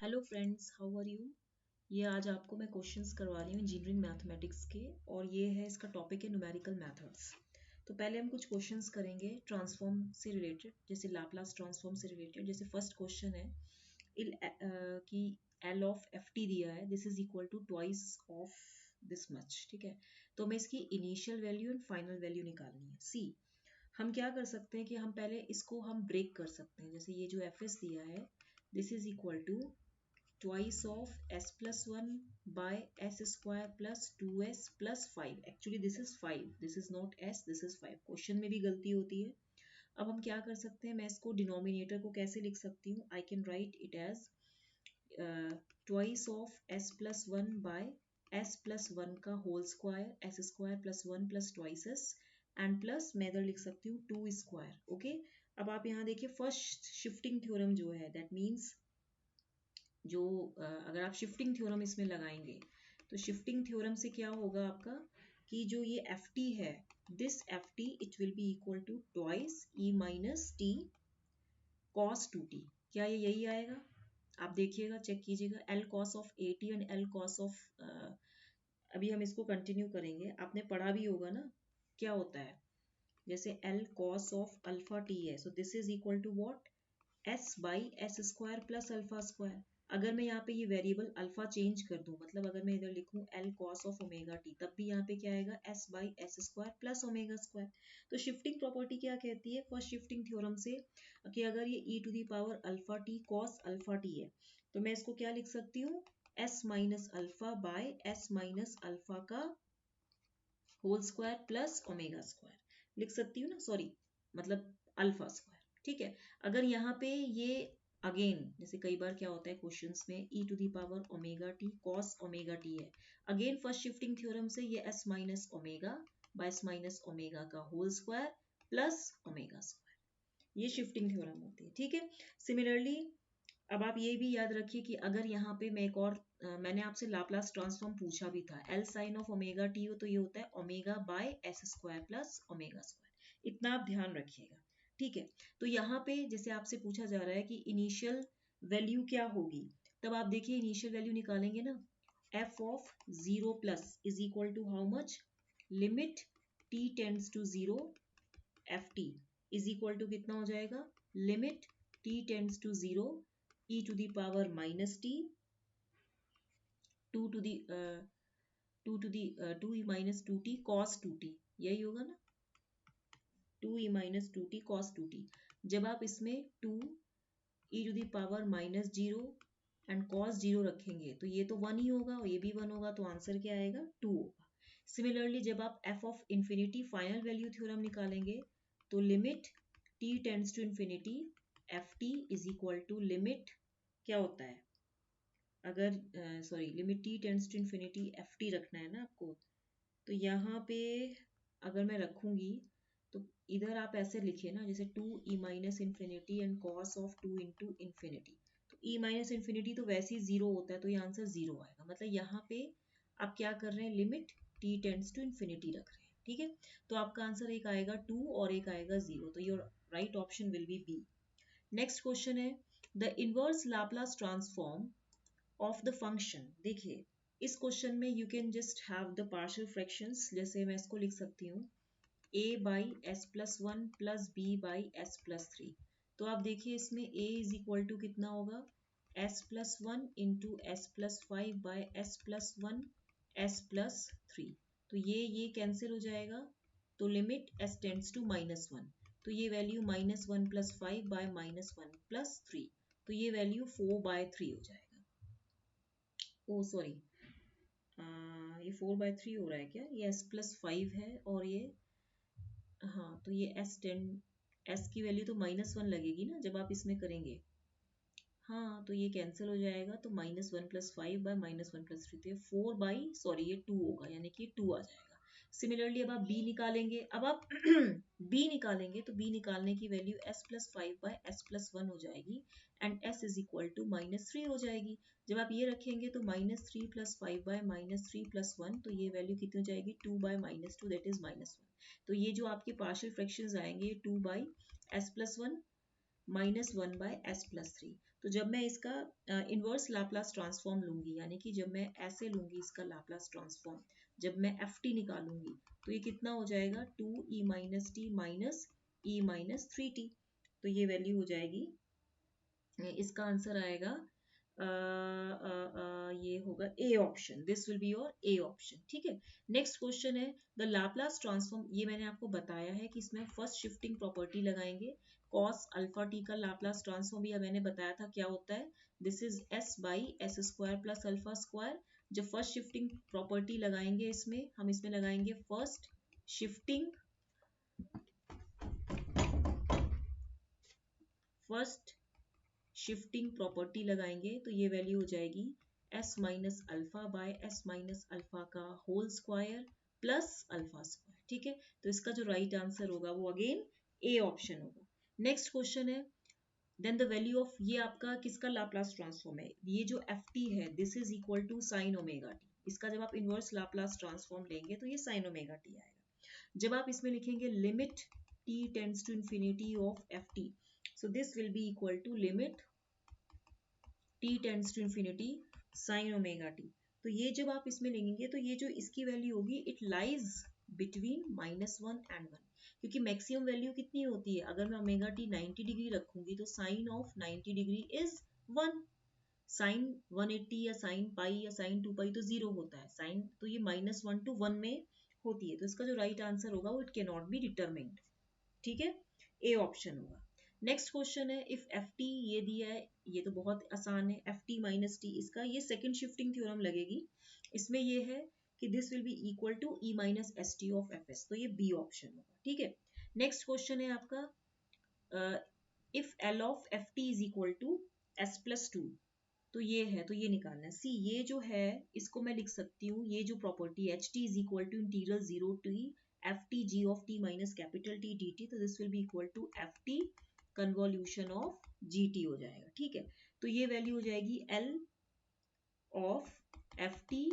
Hello friends, how are you. ये आज आपको मैं क्वेश्चंस करवा रही हूँ इंजीनियरिंग मैथमेटिक्स के, और ये है इसका टॉपिक है न्यूमेरिकल मेथड्स। तो पहले हम कुछ क्वेश्चंस करेंगे ट्रांसफॉर्म से रिलेटेड, जैसे लाप्लास ट्रांसफॉर्म से रिलेटेड। जैसे फर्स्ट क्वेश्चन है कि एल ऑफ एफ टी दिया है, this is equal to twice of this much. ठीक है, तो हमें इसकी initial value and final value निकालनी है। सी हम क्या कर सकते हैं कि हम पहले इसको हम ब्रेक कर सकते हैं। जैसे ये जो एफ एस दिया है, this is equal to twice of s plus 1 by s square plus 2s plus 5. Actually this is 5, this is not s, this is 5. Question में भी गलती होती है। अब हम क्या कर सकते हैं, मैं इसको डिनोमिनेटर को कैसे लिख सकती हूँ, I can write it as twice of s plus 1 by s plus 1 का whole square s square plus 1 प्लस ट्वाइस s एंड प्लस मैं इधर लिख सकती हूँ 2 स्क्वायर। ओके, अब आप यहाँ देखिए फर्स्ट शिफ्टिंग थ्योरम जो है, दैट मीन्स जो अगर आप शिफ्टिंग थ्योरम इसमें लगाएंगे तो शिफ्टिंग थ्योरम से क्या होगा आपका कि जो ये एफ टी है, this F T it will be equal to twice E minus T cos two T. क्या ये यही आएगा? आप देखिएगा, चेक कीजिएगा, L cos of A T and L cos of, अभी हम इसको कंटिन्यू करेंगे, आपने पढ़ा भी होगा ना क्या होता है। जैसे L cos of alpha T है, so this is equal to what, S by S square plus alpha square. अगर मैं यहाँ पे ये वेरिएबल अल्फा चेंज कर दूं, मतलब अगर मैं इधर लिखूं L cos of omega T, तब भी यहाँ पे क्या आएगा, S by S square plus omega square. तो शिफ्टिंग प्रॉपर्टी क्या कहती है फर्स्ट शिफ्टिंग थ्योरम से, कि अगर ये e to the power alpha T cos alpha T है, तो मैं इसको क्या लिख सकती हूँ, S minus alpha by S minus alpha का whole square plus omega square लिख सकती हूँ ना, सॉरी मतलब अल्फा स्क्वायर। ठीक है, अगर यहाँ पे ये अगेन, जैसे कई बार क्या होता है क्वेश्चंस में, e to the power omega T cos omega T है, अगेन फर्स्ट शिफ्टिंग थ्योरम से ये s minus omega by s minus omega का whole square plus omega square, ये शिफ्टिंग थ्योरम होती है। ठीक है, सिमिलरली अब आप ये भी याद रखिए कि अगर यहाँ पे मैं एक और मैंने आपसे लाप्लास ट्रांसफॉर्म पूछा भी था, L sine of omega T हो तो ये होता है omega by S square plus omega square, इतना आप ध्यान रखिएगा। ठीक है, तो यहाँ पे जैसे आपसे पूछा जा रहा है कि इनिशियल वैल्यू क्या होगी, तब आप देखिए इनिशियल वैल्यू निकालेंगे ना, F of zero plus is equal to how much, limit T tends to zero F T is equal to कितना हो जाएगा, limit T tends to zero e to the power minus t 2 to the 2 e minus 2t cos 2t, यही होगा ना, 2 e minus 2t cos 2t। जब आप इसमें 2 e to the power minus 0 and cos 0 रखेंगे तो ये तो 1 ही होगा और ये भी 1 होगा, तो आंसर क्या आएगा, 2 होगा। सिमिलरली जब आप f of infinity final value theorem निकालेंगे तो limit t tends to infinity F T is equal to limit, क्या होता है, अगर sorry limit T tends to infinity F T रखना है ना आपको, तो यहाँ पे अगर मैं रखूंगी तो इधर आप ऐसे लिखिए ना, जैसे 2 ई minus infinity and cos of 2 into infinity, तो ई माइनस इन्फिनिटी तो वैसे ही जीरो होता है, तो ये आंसर जीरो आएगा। मतलब यहाँ पे आप क्या कर रहे हैं, limit T tends to infinity रख रहे हैं। ठीक है, तो आपका आंसर एक आएगा 2 और एक आएगा 0, तो your right option will be B. Next question है the inverse Laplace transform of the function. देखिए इस क्वेश्चन में you can just have the partial fractions, जैसे मैं इसको लिख सकती हूँ a by S plus one plus B by S plus three. तो आप देखिए इसमें a इज इक्वल टू कितना होगा, s plus one into S plus five by S plus one S plus three. तो ये कैंसिल हो जाएगा, तो limit s tends to minus one, तो ये value minus one plus five by minus one plus three, तो ये value 4/3 हो जाएगा। ओ सॉरी, ये 4/3 हो रहा है क्या, ये s प्लस फाइव है और ये, हाँ तो ये s की वैल्यू तो माइनस वन लगेगी ना जब आप इसमें करेंगे, हाँ तो ये कैंसिल हो जाएगा, तो minus one plus five by minus one plus three, तो ये 4 सॉरी ये 2 होगा, यानी कि 2 आ जाएगा। सिमिलरली अब आप b निकालेंगे, अब आप b निकालेंगे तो b निकालने की value s plus five by S plus one हो जाएगी and s is equal to minus three हो जाएगी। जब आप ये रखेंगे तो minus three plus five by minus three plus one, तो ये वैल्यू कितनी हो जाएगी, 2 by minus two, that is minus one. तो ये जो आपके पार्शियल फ्रैक्शंस आएंगे 2 by S plus one minus one by S plus three, तो जब मैं इसका इनवर्स लाप्लास ट्रांसफॉर्म लूंगी, यानी कि जब मैं ऐसे लूंगी इसका लाप्लास ट्रांसफॉर्म, जब मैं ft निकालूंगी तो ये कितना हो जाएगा 2e minus T minus e minus 3t। तो ये वैल्यू हो जाएगी, इसका आंसर आएगा ये होगा A option, this will be your A option. ठीक है, नेक्स्ट क्वेश्चन है द लाप्लास ट्रांसफॉर्म। ये मैंने आपको बताया है कि इसमें फर्स्ट शिफ्टिंग प्रॉपर्टी लगाएंगे, कॉस अल्फा टी का लाप्लास ट्रांसफॉर्म या मैंने बताया था क्या होता है, this is s by S square plus alpha square. जब फर्स्ट शिफ्टिंग प्रॉपर्टी लगाएंगे इसमें, हम इसमें लगाएंगे फर्स्ट शिफ्टिंग प्रॉपर्टी लगाएंगे तो ये वैल्यू हो जाएगी s minus alpha by S minus alpha का whole square plus alpha square. ठीक है, तो इसका जो राइट आंसर होगा वो अगेन ए ऑप्शन होगा। नेक्स्ट क्वेश्चन है देन द वैल्यू ऑफ, ये आपका किसका लाप्लास ट्रांसफॉर्म है, ये जो ft है this is equal to sine omega T. इसका जब आप इनवर्स लाप्लास ट्रांसफॉर्म लेंगे तो ये साइन ओमेगा टी आएगा। जब आप इसमें लिखेंगे limit t tends to infinity of ft, so this will be equal to limit t tends to infinity sin omega t। तो ये जब आप इसमें लेंगे तो ये जो इसकी वैल्यू होगी इट लाइज बिटवीन -1 एंड 1, क्योंकि मैक्सिमम वैल्यू कितनी होती है, अगर मैं ओमेगा टी 90 डिग्री रखूंगी तो sine of 90 degree is 1, sine 180 या साइन पाई या साइन 2 पाई तो 0 होता है, साइन तो ये -1 to 1 में होती है। तो इसका जो राइट आंसर होगा वो it can not be determined. ठीक है, ए ऑप्शन होगा। नेक्स्ट क्वेश्चन है इफ एफ टी, ये दिया है, ये तो बहुत आसान है, एफ टी माइनस टी, इसका ये सेकंड शिफ्टिंग थ्योरम लगेगी। इसमें ये है कि this will be equal to E minus S T of F S, तो ये बी ऑप्शन होगा। ठीक है, नेक्स्ट क्वेश्चन है आपका if L of F T is equal to S plus two, तो ये है, तो ये निकालना है। सी ये जो है इसको मैं लिख सकती हूँ, ये जो property H T is equal to integral 0 T F T G of T minus capital T D T, तो this will be equal to F T convolution of G T हो जाएगा। ठीक है, तो ये वैल्यू हो जाएगी L of F T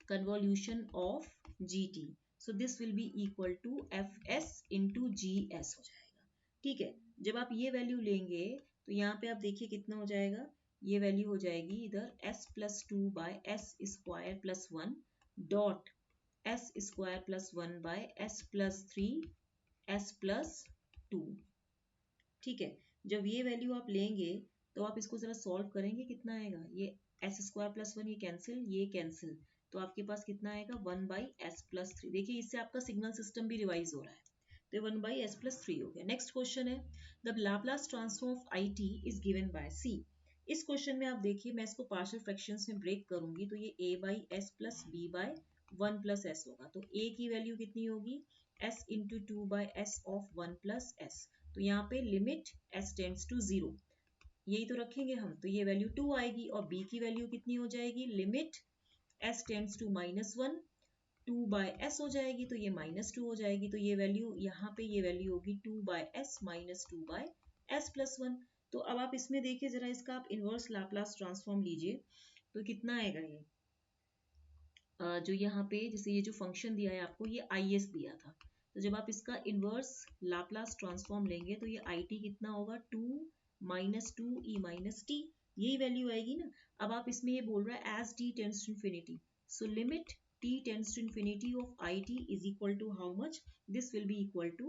convolution of G T, so this will be equal to F S into G S हो जाएगा। ठीक है, जब आप ये वैल्यू लेंगे तो यहाँ पे आप देखिए कितना हो जाएगा, ये वैल्यू हो जाएगी इधर s plus two by S square plus 1 dot S square plus 1 bye S plus 3 S plus 2। ठीक है, जब ये वैल्यू आप लेंगे तो आप इसको जरा सॉल्व करेंगे, कितना आएगा, ये एस स्क्वायर प्लस 1 ये कैंसिल, तो आपके पास कितना आएगा 1 बाई एस प्लस 3। देखिए इससे आपका सिग्नल सिस्टम भी रिवाइज हो रहा है, तो 1 बाई एस प्लस 3 हो गया। नेक्स्ट क्वेश्चन है the Laplace transform of I T is given by C. इस क्वेश्चन में आप देखिए मैं इसको पार्शियल फ्रैक्शंस में ब्रेक करूंगी तो ये a by S plus B by 1 plus S होगा, तो a की वैल्यू कितनी होगी s into 2 by S of 1 plus S, तो यहाँ पे लिमिट s टेंड्स टू 0, यही तो रखेंगे हम, तो ये वैल्यू 2 आएगी, और b की वैल्यू कितनी हो जाएगी limit s tends to -1 2 by S हो जाएगी, तो ये -2 हो जाएगी, तो ये वैल्यू यहाँ पे ये वैल्यू होगी 2 by S minus 2 by S plus 1। तो अब आप इसमें देखिए जरा, इसका आप इनवर्स लाप्लास ट्रांसफॉर्म लीजिए तो कितना आएगा ये जो यहाँ पे जैसे ये जो फंक्शन दिया है आपको, ये आई एस दिया था, तो जब आप इसका इनवर्स लाप्लास ट्रांसफॉर्म लेंगे तो ये आई टी कितना होगा 2 माइनस 2 ई माइनस टी, यही वैल्यू आएगी ना। अब आप इसमें ये बोल रहा है as T tends to infinity, so limit t tends to infinity of it is equal to how much, this will be equal to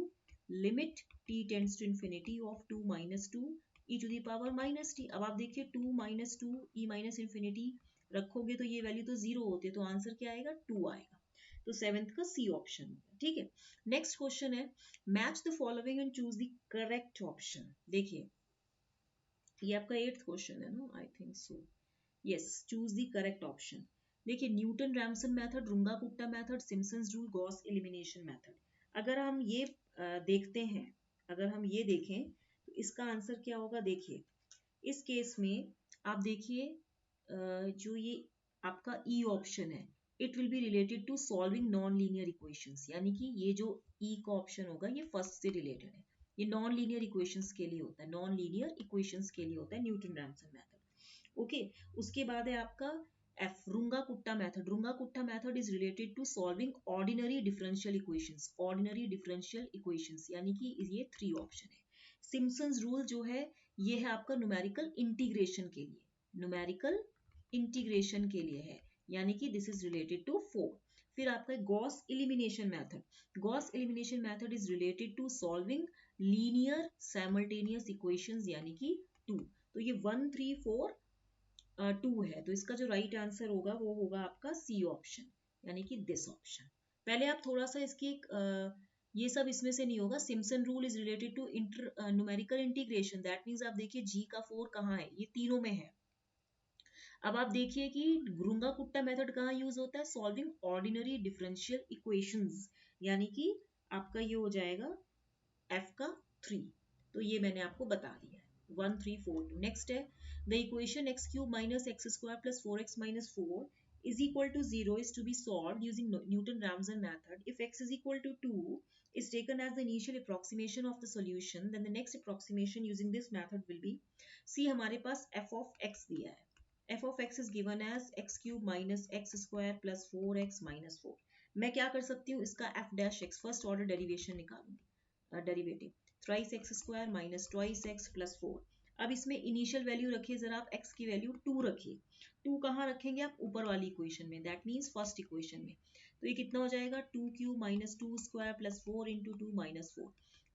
limit t tends to infinity of 2 minus 2 e to the power minus t। अब आप देखिए 2 minus 2 e minus infinity रखोगे तो ये value तो 0 होती है, तो आंसर क्या आएगा 2 आएगा, तो 7th का सी ऑप्शन होगा। ठीक है, नेक्स्ट क्वेश्चन है match the following and choose the correct option. देखिए ये आपका 8th क्वेश्चन है ना, I think so, yes, choose the correct option. देखिए Newton Raphson method, Runge Kutta method, Simpson's rule, Gauss elimination method. अगर हम ये देखते हैं, अगर हम ये देखें तो इसका आंसर क्या होगा। देखिए इस केस में आप देखिए जो ये आपका ई ऑप्शन है, it will be related to solving non linear equations, यानी कि ये जो ई का ऑप्शन होगा ये फर्स्ट से रिलेटेड है, ये नॉन लीनियर इक्वेशंस के लिए होता है, नॉन लीनियर इक्वेशंस के लिए होता है न्यूटन रैमसन मेथड। ओके, उसके बाद है आपका F Runge Kutta method. Runge Kutta method is related to solving ordinary differential equations, ordinary differential equations, यानी कि ये 3 ऑप्शन है। सिम्पसन्स रूल जो है ये है आपका न्यूमेरिकल इंटीग्रेशन के लिए, न्यूमेरिकल इंटीग्रेशन के लिए है, यानी कि दिस इज रिलेटेड टू 4। फिर आपका Gauss elimination method, Gauss elimination method is related to solving linear simultaneous equations, यानी कि 2। तो ये 1 3 4 2 है, तो इसका जो राइट आंसर होगा वो होगा आपका सी ऑप्शन, यानी कि दिस ऑप्शन। पहले आप थोड़ा सा इसकी एक ये सब इसमें से नहीं होगा। Simpson rule is related to numerical integration, that means आप देखिए जी का 4 कहाँ है, ये तीनों में है। अब आप देखिए कि ग्रुंगा कुट्टा मेथड कहाँ यूज होता है, सॉल्विंग ऑर्डिनरी डिफरेंशियल इक्वेशंस, यानी कि आपका ये हो जाएगा f का 3। तो ये मैंने आपको बता दिया है, 1 3 4 2। नेक्स्ट है the equation x cube minus x square plus 4x minus 4 is equal to 0 is to be solved using Newton-Raphson method. If x is equal to 2 is taken as the initial approximation of the solution, then the next approximation using this method will be, see हमारे पास f of x दिया है, f of x is given as x cube minus x square plus 4x minus 4। मैं क्या कर सकती हूँ, इसका f dash x first order derivation निकालूंगी, derivative thrice X square minus twice X plus 4। अब इसमें इनिशियल वैल्यू रखिए जरा आप, x की वैल्यू 2 रखिए। 2 कहाँ रखेंगे आप, ऊपर वाली इक्वेशन में, दैट मीन्स फर्स्ट इक्वेशन में। तो ये कितना हो जाएगा, 2 cube minus 2 square plus 4 into 2 minus 4,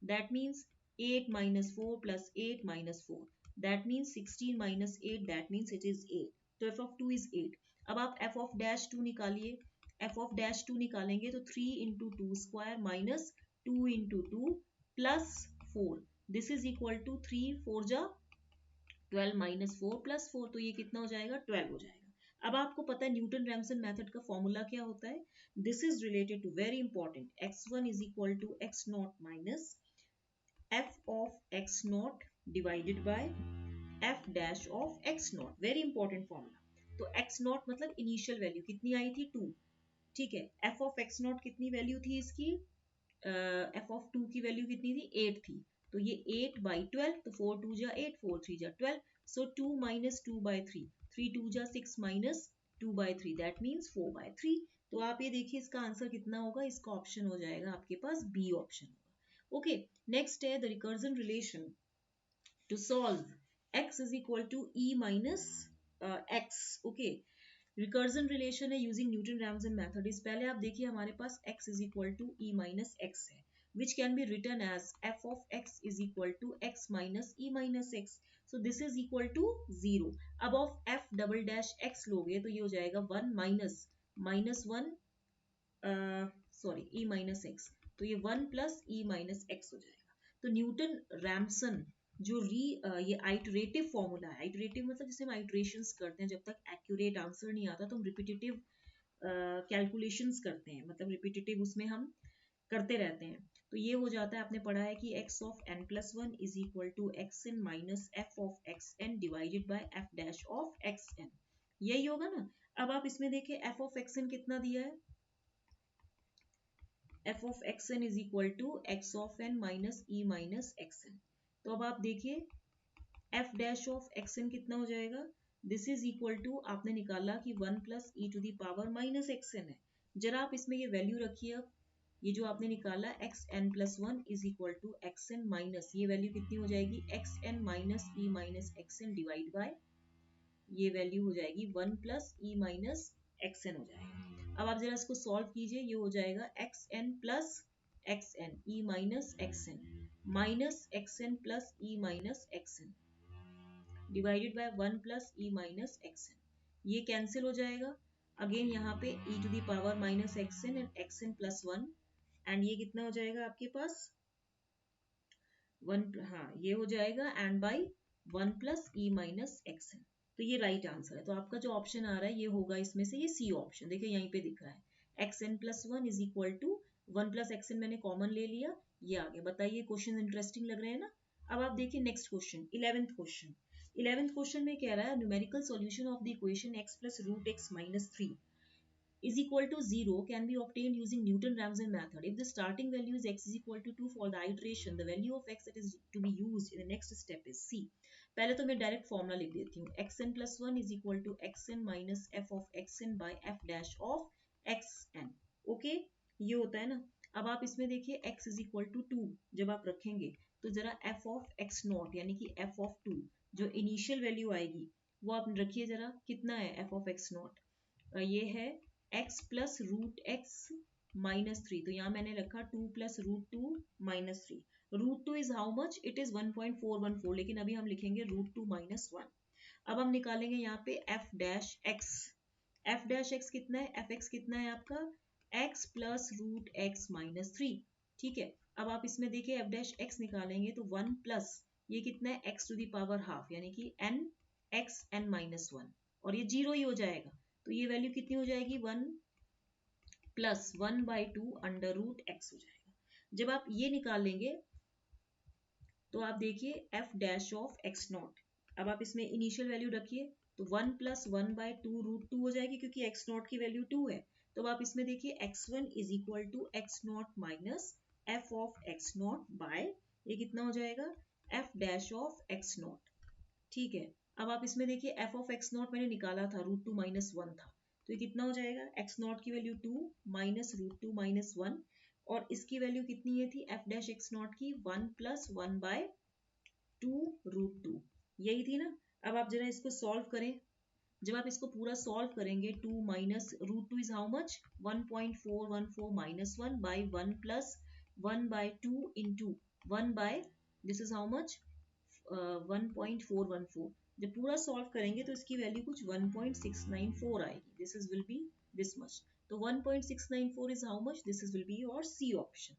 that means 8 minus 4 plus 8 minus 4, that means 16 minus 8, that means it is 8। तो f of 2 इज 8। अब आप f of dash 2 निकालिए, f of dash 2 निकालेंगे तो 3 into 2 square minus 2 into 2 plus 4, this is equal to 3 4 जा 12 minus 4 plus 4, तो ये कितना हो जाएगा, 12 हो जाएगा। अब आपको पता है न्यूटन रैमसन मेथड का फॉर्मूला क्या होता है, this is related to very important, x1 is equal to x not minus f of x not divided by f dash of x not, very important formula. तो x not मतलब initial value कितनी आई थी, 2, ठीक है। f of x not कितनी वैल्यू थी इसकी, f ऑफ 2 की वैल्यू कितनी थी, 8 थी। तो ये 8 बाई 12, तो 4 2 जा 8, 4 3 जा 12, सो 2 माइनस 2 बाई 3, 3 2 जा 6 minus 2 by 3, that means 4 by 3। तो आप ये देखिए इसका आंसर कितना होगा, इसका ऑप्शन हो जाएगा आपके पास बी ऑप्शन होगा। ओके, नेक्स्ट है the recursion relation to solve x is equal to e minus x। Okay, recursion relation है using Newton Raphson method is, पहले आप देखिए हमारे पास x is equal to e minus x है, which can be written as f of x is equal to x minus e minus x, so this is equal to 0। अब of f double dash x लोगे तो ये हो जाएगा 1 minus minus 1 sorry e minus x, तो ये 1 plus e minus x हो जाएगा। तो न्यूटन रैमसन जो ये आइटरेटिव फॉर्मूला है, आइटरेटिव मतलब जिसे हम आइटरेशंस करते हैं, जब तक एक्यूरेट आंसर नहीं आता तो हम रिपीटेटिव कैलकुलेशंस करते हैं, मतलब रिपीटेटिव उसमें हम करते रहते हैं। तो ये हो जाता है, आपने पढ़ा है कि x of n plus 1 is equal to X N minus F of X N divided by F dash of X N, यही होगा ना। अब आप इसमें देखिए f ऑफ एक्स एन कितना दिया है, f of X N is equal to x of n minus e minus X N. तो अब आप देखिए f dash of X N कितना हो जाएगा, दिस इज इक्वल टू आपने निकाला कि 1 plus E to the power minus X N है। जरा आप इसमें ये वैल्यू रखिए, अब ये जो आपने निकाला X N plus 1 is equal to X N minus, ये वैल्यू कितनी हो जाएगी, X N minus E minus X N divide by, ये वैल्यू हो जाएगी 1 plus E minus X N हो जाएगा। अब आप जरा इसको सॉल्व कीजिए, ये हो जाएगा X N plus X N E minus X N minus X N plus E minus X N divided by 1 plus E minus X N, ये कैंसिल हो जाएगा। अगेन यहाँ पे e to the power minus X N and X N plus 1, and ये कितना हो जाएगा आपके पास 1, हाँ ये हो जाएगा and by 1 plus E minus X N. तो ये राइट आंसर है। तो आपका जो ऑप्शन आ रहा है ये होगा इसमें से ये सी ऑप्शन, देखिए यहीं पे दिख रहा है X N plus 1 is equal to 1 plus X N, मैंने कॉमन ले लिया, ये आ गया। बताइए क्वेश्चन इंटरेस्टिंग लग रहे हैं ना। अब आप देखिए next question, 11th question. 11th question में कह रहा है numerical solution of the equation x plus root x minus 3 is equal to 0 can be obtained using Newton-Raphson method. If the starting value is x is equal to 2 for the iteration, the value of x that is to be used in the next step is c। पहले तो मैं direct formula लिख देती हूँ, xn plus 1 is equal to xn minus f of xn by f dash of xn। Okay, ये होता है ना। अब आप इसमें देखिए x is equal to 2 जब आप रखेंगे तो जरा एफ ऑफ एक्स नॉट यानी कि एफ ऑफ 2 जो इनिशियल वैल्यू आएगी वो आप रखिए जरा, कितना है एफ ऑफ एक्स नॉट, ये है x plus root X minus 3, तो यहाँ मैंने रखा 2 plus root 2 minus 3। Root 2 is how much, it is 1.414, लेकिन अभी हम लिखेंगे रूट 2 माइनस 1। अब हम निकालेंगे यहाँ पे F dash X, F dash X कितना है, एफ एक्स कितना है आपका x plus root X minus 3, ठीक है। अब आप इसमें देखिए एफ डैश एक्स निकालेंगे तो 1 प्लस ये कितना है x to the power half यानी कि n x n माइनस 1, और ये जीरो ही हो जाएगा, तो ये वैल्यू कितनी हो जाएगी 1 प्लस 1/2 अंडर रूट एक्स हो जाएगा। जब आप ये निकाल लेंगे तो आप देखिए F dash of X not, अब आप इसमें इनिशियल वैल्यू रखिए तो 1 प्लस 1/2 रूट 2 हो जाएगी क्योंकि एक्स नॉट की वैल्यू 2 है। तो अब आप इसमें देखिए x1 is equal to X not minus F of X not by ये कितना हो जाएगा F dash of X not, ठीक है। अब आप इसमें देखिए एफ ऑफ एक्स नॉट मैंने निकाला था रूट 2 माइनस 1 था, तो ये कितना हो जाएगा एक्स नॉट की वैल्यू 2 माइनस रूट 2 माइनस 1, और इसकी वैल्यू कितनी है थी एफ डैश एक्स नॉट की 1 प्लस 1/2 रूट 2, यही थी ना। अब आप जरा इसको सॉल्व करें, जब आप इसको पूरा सॉल्व करेंगे 2 minus root 2 is how much 1.414 minus 1 by 1 plus 1/2 into 1 by this is how much 1.414, जब पूरा सॉल्व करेंगे तो इसकी वैल्यू कुछ 1.694 आएगी, this is will be this much, तो 1.694 is how much, this is will be your C option.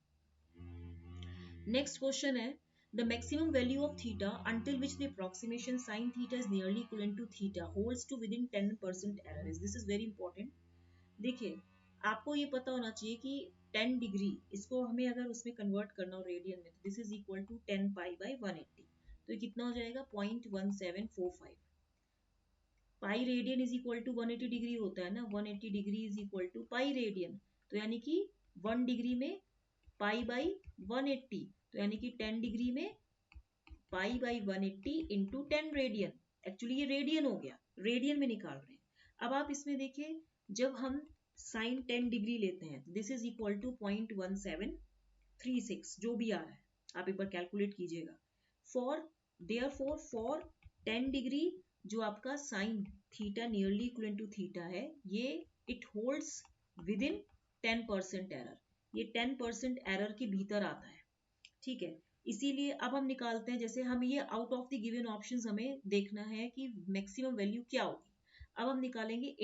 Next question है the maximum value of theta until which the approximation sin theta is nearly equivalent to theta holds to within 10% error is, this is very important। देखिए आपको ये पता होना चाहिए कि 10 degree इसको हमें अगर उसमें कन्वर्ट करना हो रेडियन में तो this is equal to 10 pi by 180, तो ये कितना हो जाएगा 0.1745। Pi radian is equal to 180 degree होता है ना, 180 degree is equal to pi radian, तो यानी कि 1 डिग्री में पाई बाई 180, तो यानी कि 10 डिग्री में पाई बाई 180 इंटू 10 रेडियन, एक्चुअली ये रेडियन हो गया, रेडियन में निकाल रहे हैं। अब आप इसमें देखिए जब हम साइन 10 डिग्री लेते हैं दिस इज इक्वल टू 0.1736 जो भी आ रहा है आप एक बार कैलकुलेट कीजिएगा। देयरफॉर फॉर 10 डिग्री जो आपका sine theta nearly equal to theta है ये it holds within 10% error, ये 10% एरर के भीतर आता है, ठीक है। इसीलिए अब हम निकालते हैं, जैसे हम ये out of the given options हमें देखना है कि मैक्सिमम वैल्यू क्या होगी। अब हम निकालेंगे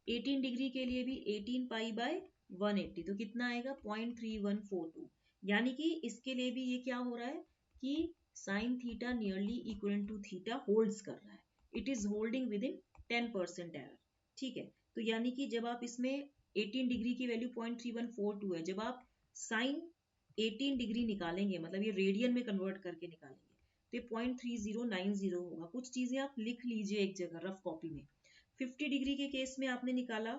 18 डिग्री के लिए भी 18 पाई बाय 180, तो कितना आएगा 0.3142, यानी कि इसके लिए भी ये क्या हो रहा है कि sine theta nearly equal to theta holds कर रहा है, it is holding within 10% error, ठीक है। तो यानी कि जब आप इसमें 18 डिग्री की वैल्यू 0.3142 है, जब आप साइन 18 डिग्री निकालेंगे मतलब ये रेडियन में कन्वर्ट करके निकालेंगे तो ये 0.3090 होगा। कुछ चीजें आप लिख लीजिए एक जगह रफ कॉपी में। 50 डिग्री के केस में आपने निकाला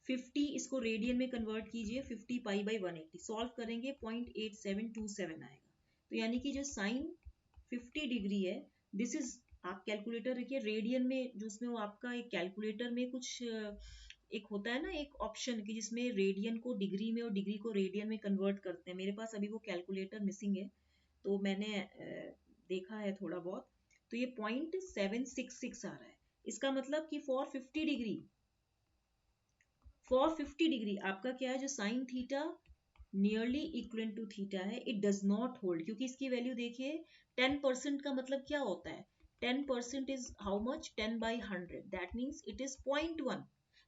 50, इसको रेडियन में कन्वर्ट कीजिए 50 पाई बाई 180, सॉल्व करेंगे 0.8727 आएगा, तो यानी कि जो साइन 50 डिग्री है दिस इज, आप कैलकुलेटर रखिए रेडियन में, जो उसमें वो आपका एक कैलकुलेटर में कुछ एक होता है ना एक ऑप्शन कि जिसमें रेडियन को डिग्री में और डिग्री को रेडियन में कन्वर्ट करते हैं, मेरे पास अभी वो कैलकुलेटर मिसिंग है तो मैंने देखा है थोड़ा बहुत, तो ये 0.766 आ रहा है। इसका मतलब कि फॉर 50 डिग्री आपका क्या है जो sine theta nearly equal to theta है इट डज नॉट होल्ड, क्योंकि इसकी वैल्यू देखिए 10% का मतलब क्या होता है 10% is how much 10 by 100, that means it is 0.1,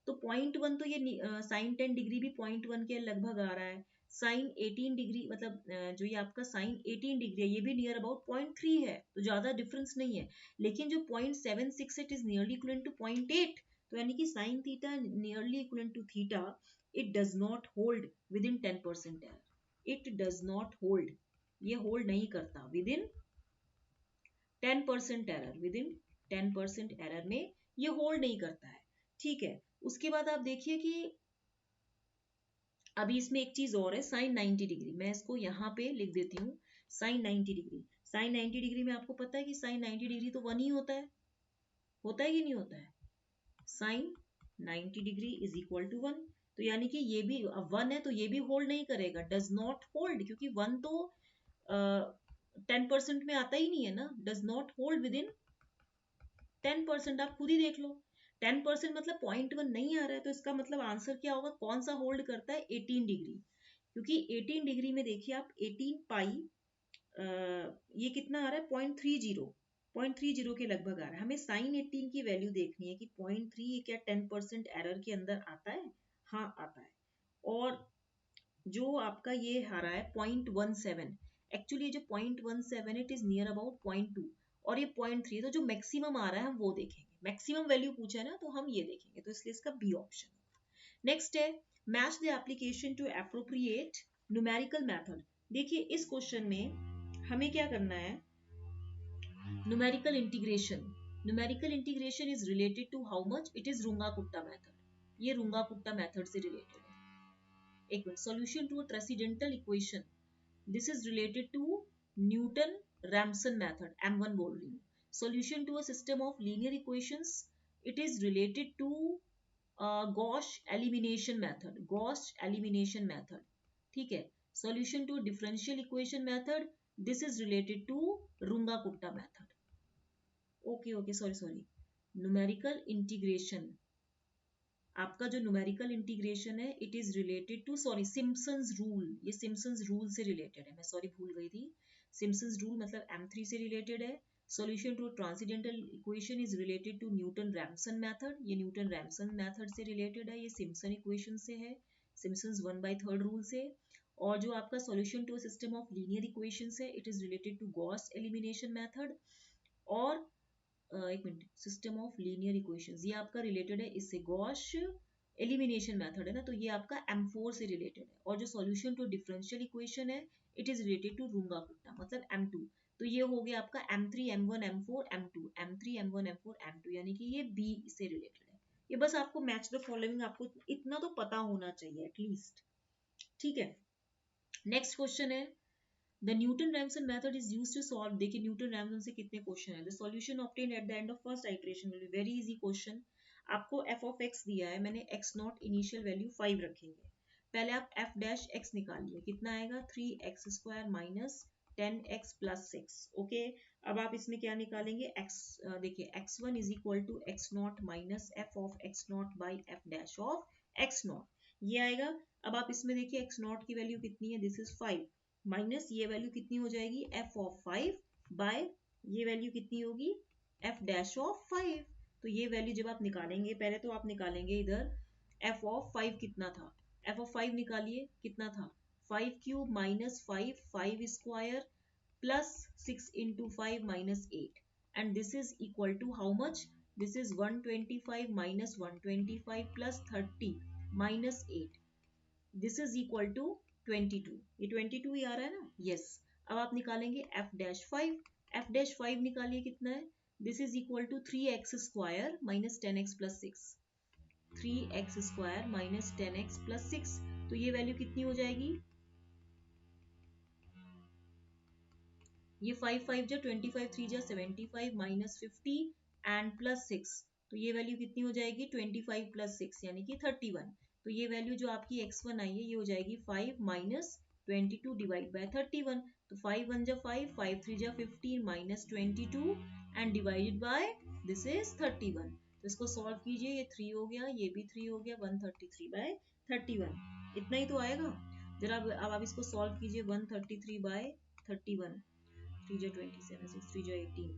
तो 0.1 तो ये साइन 10 डिग्री भी 0.1 के लगभग आ रहा है। साइन 18 डिग्री मतलब जो ये आपका साइन 18 डिग्री है ये भी नियर अबाउट 0.3 है, तो ज्यादा डिफरेंस नहीं है, लेकिन जो 0.768 इज नियरली इक्वल टू 0.8, तो यानी कि sine theta nearly equal to theta it does not hold within 10% error, it does not hold, ये होल्ड नहीं करता within 10% error, within 10% error में ये होल्ड नहीं करता है, ठीक है। उसके बाद आप देखिए कि अभी इसमें एक चीज और है साइन 90 डिग्री, मैं इसको यहाँ पे लिख देती हूँ साइन 90 डिग्री। साइन 90 डिग्री में आपको पता है कि साइन 90 डिग्री तो 1 ही होता है कि नहीं होता है, sine 90 degree is equal to 1, तो यानी कि ये भी 1 है तो ये भी होल्ड नहीं करेगा, डज नॉट होल्ड, क्योंकि 1 तो 10% में आता ही नहीं है ना, does not hold within 10%। आप खुद ही देख लो, 10% मतलब 0.1 नहीं आ रहा है, तो इसका मतलब आंसर क्या होगा, कौन सा होल्ड करता है, 18 डिग्री। क्योंकि 18 डिग्री में देखिए आप 18 पाई, ये कितना आ रहा है, 0.30 के लगभग आ रहा है। हमें साइन 18 की वैल्यू देखनी है कि 0.3 क्या 10% एरर के अंदर आता है, हाँ आता है। और जो आपका ये आ रहा है 0.17, एक्चुअली जो 0.17 इट इज नियर अबाउट 0.2, और ये 0.3, तो जो मैक्सिमम आ रहा है हम वो देखेंगे, मैक्सिमम वैल्यू पूछा है ना तो हम ये देखेंगे, तो इसलिए इसका बी ऑप्शन। नेक्स्ट है match the application to appropriate numerical method. देखिए इस क्वेश्चन में हमें क्या करना है, numerical integration. Numerical integration is related to how much, it is Runge Kutta method, ये रुंगा-कुट्टा मेथड से रिलेटेड है। एक minute, solution to a transcendental equation, this is related to Newton Raphson method, M1 बोल रही हूँ। Solution to a system of linear equations, it is related to Gauss elimination method, Gauss elimination method, ठीक है। Solution to differential equation method, this is related to Runge Kutta method. Okay, sorry, numerical integration, आपका जो numerical integration है it is related to, sorry, Simpson's rule, ये Simpson's rule से related है, मैं sorry भूल गई थी। सिम्पसन्स रूल मतलब M3 से रिलेटेड है। Solution to transcendental equation is related to Newton Raphson method, ये न्यूटन रैमसन मेथड से रिलेटेड है, ये सिम्पसन इक्वेशन से है, सिम्पसन्स 1/3 रूल से। और जो आपका solution to system of linear equations है it is related to Gauss elimination method. और एक minute, system of linear equations ये आपका रिलेटेड है इससे, गॉश एलिमिनेशन मेथड है ना, तो ये आपका M4 से रिलेटेड है। और जो सॉल्यूशन टू डिफरेंशियल इक्वेशन है इट इज रिलेटेड टू रुंगा-कुट्टा मतलब M2, तो ये हो गया आपका M3 M1 M4 M2, M3 M1 M4 M2, यानी कि ये B से रिलेटेड है। ये बस आपको मैच द फॉलोइंग, आपको इतना तो पता होना चाहिए एटलीस्ट, ठीक है। नेक्स्ट क्वेश्चन है The Newton-Raphson method is used to solve, देखिए Newton-Raphson से कितने क्वेश्चन है। The solution obtained at the end of first iteration will be very easy question। आपको f of x दिया है, मैंने x नॉट इनिशियल वैल्यू 5 रखेंगे। पहले आप f डैश x निकालिए, कितना आएगा 3x square minus 10x plus 6। Okay, अब आप इसमें क्या निकालेंगे, x, देखिए x1 is equal to x not minus f of x naught by f dash of x naught, ये आएगा। अब आप इसमें देखिए x नॉट की वैल्यू कितनी है, दिस इज 5, माइनस ये वैल्यू कितनी हो जाएगी f ऑफ 5 बाय ये वैल्यू कितनी होगी f डैश ऑफ 5। तो ये वैल्यू जब आप निकालेंगे, पहले तो आप निकालेंगे इधर f ऑफ 5 कितना था, f ऑफ 5 निकालिए, कितना था 5 cube minus 5 square plus 6 into 5 minus 8, and this is equal to how much, this is 125 minus 125 plus 30 minus 8, this is equal to 22, ये 22 ही आ रहा है ना, यस। अब आप निकालेंगे f डैश 5, f डैश 5 निकालिए, कितना है, this is equal to 3x square minus 10x plus 6, 3x square minus 10x plus 6, तो ये वैल्यू कितनी हो जाएगी, ये 5 5 जा 25, 3 जा 75 माइनस 50 एंड प्लस 6, तो ये वैल्यू कितनी हो जाएगी 25 प्लस 6 यानी कि 31। तो ये वैल्यू जो आपकी x1 आई है ये हो जाएगी 5 माइनस 22 डिवाइड बाय 31, तो 5 1 जा 5, 5 3 जा 15 minus 22 and divided by this is 31। तो इसको सॉल्व कीजिए, ये 3 हो गया, ये भी 3 हो गया, 133 बाय 31, इतना ही तो आएगा। जरा अब आप इसको सॉल्व कीजिए, 133 बाय 31, 3 जा 27, 6 3 जा 18,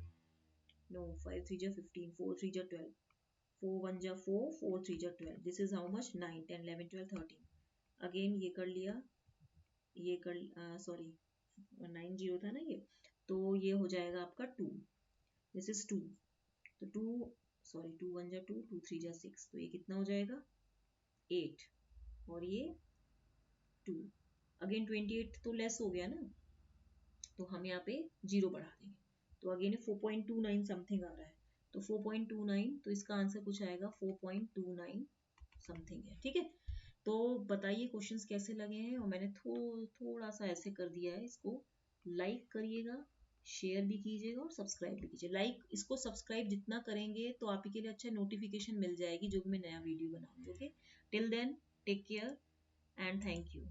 no 5 3 जा 15, 4 3 जा 12, 4 1 जा 4, 4 3 जा 12, this is how much 9 10 11 12 13, again ये कर लिया, ये कर सॉरी 9 0 था ना ये, तो ये हो जाएगा आपका 2, दिस इज 2, तो 2 सॉरी 2 1 जा 2, 2 3 जा 6, तो ये कितना हो जाएगा 8, और ये 2, अगेन 28 तो लेस हो गया ना, तो हम यहाँ पे 0 बढ़ा देंगे, तो अगेन 4.29 समथिंग आ रहा है, तो 4.29, तो इसका आंसर कुछ आएगा 4.29 समथिंग है, ठीक है। तो बताइए क्वेश्चंस कैसे लगे हैं, और मैंने थोड़ा सा ऐसे कर दिया है, इसको लाइक करिएगा, शेयर भी कीजिएगा और सब्सक्राइब भी कीजिए। लाइक, इसको सब्सक्राइब जितना करेंगे तो आप ही के लिए अच्छा नोटिफिकेशन मिल जाएगी जो भी मैं नया वीडियो बनाऊंगी। Okay, till then take care and thank you.